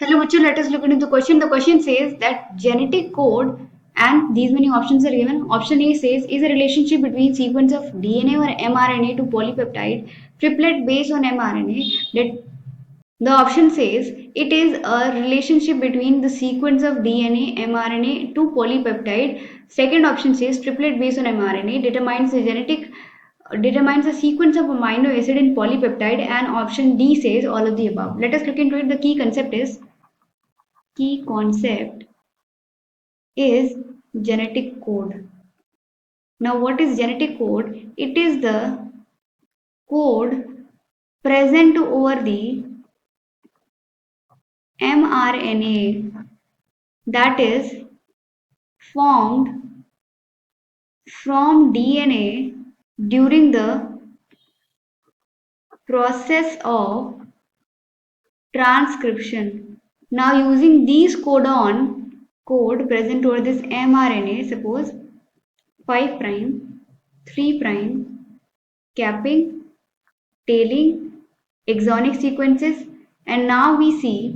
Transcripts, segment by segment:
Hello, Bachchu. Let us look into the question. The question says that genetic code, and these many options are given. Option A says is a relationship between sequence of DNA or mRNA to polypeptide triplet based on mRNA. That the option says it is a relationship between the sequence of DNA, mRNA to polypeptide. Second option says triplet based on mRNA determines the sequence of amino acid in polypeptide, and option D says all of the above. Let us look into it. The key concept is genetic code. Now, what is genetic code? It is the code present over the mRNA that is formed from DNA during the process of transcription. Now, using these code present over this mRNA, suppose 5 prime, 3 prime, capping, tailing, exonic sequences, and now we see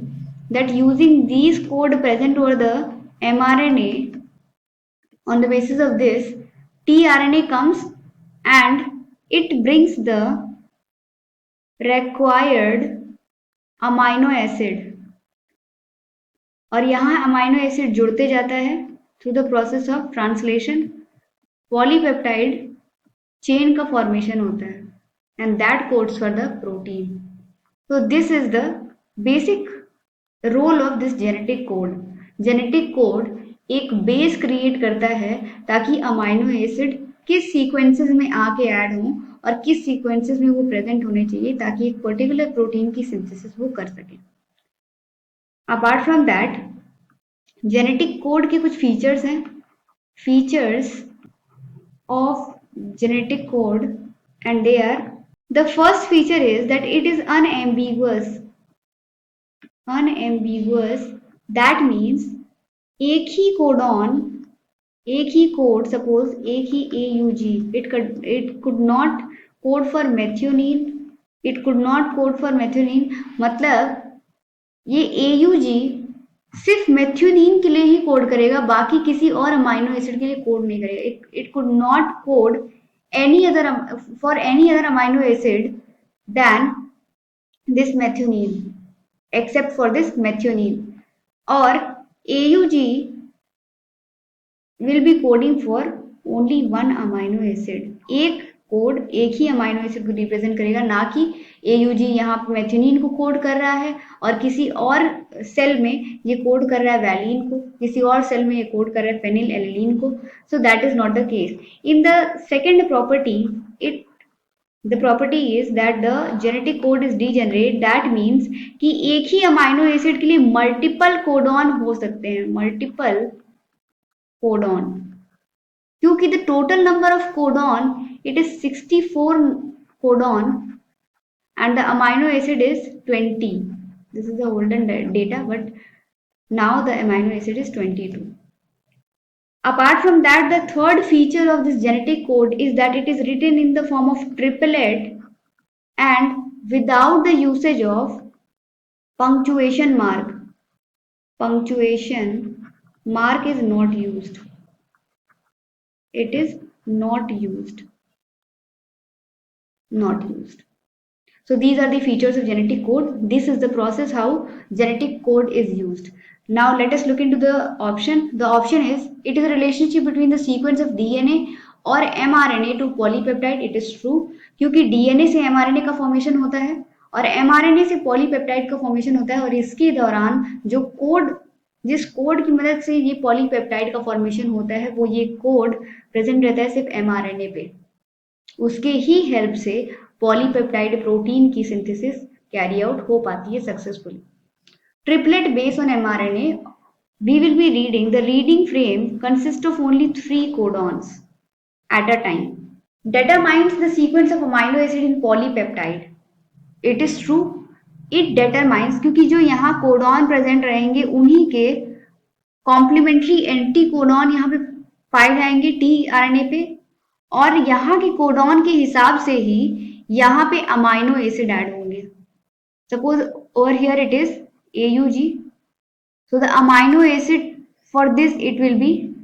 that using these code present over the mRNA, on the basis of this tRNA comes and it brings the required amino acid, और यहाँ amino acid जुड़ते जाता है through the process of translation, polypeptide chain का formation होता है and that codes for the protein. So this is the basic role of this genetic code. Genetic code एक base create करता है ताकि अमाइनो एसिड किस सीक्वेंसेस में आके ऐड हो और किस सीक्वेंसेस में वो प्रेजेंट होने चाहिए ताकि एक पर्टिकुलर प्रोटीन की सिंथेसिस वो कर सके. Apart from that genetic code के कुछ फीचर्स हैं. Features of genetic code, and they are: the first feature is that it is unambiguous. That means एक ही कोडॉन, एक ही कोड, सपोज एक ही AUG, it could not code for methionine, मतलब ये AUG सिर्फ मेथ्योनीन के लिए ही कोड करेगा, बाकी किसी और अमाइनो एसिड के लिए कोड नहीं करेगा. It could not code for any other amino acid than this methionine, except for this methionine. Or AUG will be coding for only one amino acid. एक कोड एक ही अमाइनो एसिड को represent करेगा, ना कि AUG यहाँ पे मेथ्योनीन को code कर रहा है और किसी और सेल में ये कोड कर रहा है वैलिन को, किसी और सेल में ये कोड कर रहा है फेनिल एलिलीन को. So that is not the case. In the second property, the property is that the genetic code is degenerate. That means कि एक ही अमाइनो एसिड के लिए मल्टीपल कोडॉन हो सकते हैं, मल्टीपल कोडॉन, क्योंकि the total number of codon, it is 64 codon and the amino acid is 20. This is the olden data, but now the amino acid is 22. Apart from that, the third feature of this genetic code is that it is written in the form of triplet and without the usage of punctuation mark. Punctuation mark is not used. It is not used. Not used. So these are the features of genetic code. This is the process how genetic code is used. Now let us look into the option. The option is it is a relationship between the sequence of DNA और mRNA to polypeptide. It is true, क्योंकि DNA से mRNA का formation होता है और mRNA से polypeptide का formation होता है, और इसके दौरान जो कोड, जिस कोड की मदद से ये पॉलीपेप्टाइड का फॉर्मेशन होता है, वो ये कोड प्रेजेंट रहता है सिर्फ mRNA पे. उसके ही हेल्प से पॉलीपेप्टाइड प्रोटीन की सिंथेसिस कैरी आउट हो पाती है successfully. Triplet based on mRNA, we will be reading, the reading frame consists of only 3 codons at a time. Determines the sequence of amino acid in polypeptide. It is true, it determines, क्योंकि जो यहाँ codon present रहेंगे उन्हीं के complementary anti codon यहाँ पे पाए जाएंगे tRNA पे, और यहाँ के कोडॉन के हिसाब से ही यहाँ पे अमाइनो एसिड ऐड होंगे. Suppose over here it is AUG, So the amino acid for this it will be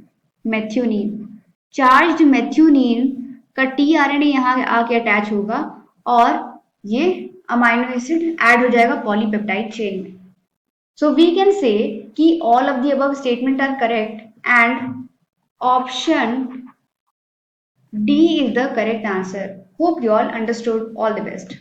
methionine. Charged methionine का tRNA यहाँ आके अटैच होगा और ये अमाइनो एसिड ऐड हो जाएगा पॉलीपेप्टाइड चेन में. So we can say कि all of the above statement are correct and option D is the correct answer. Hope you all understood. All the best.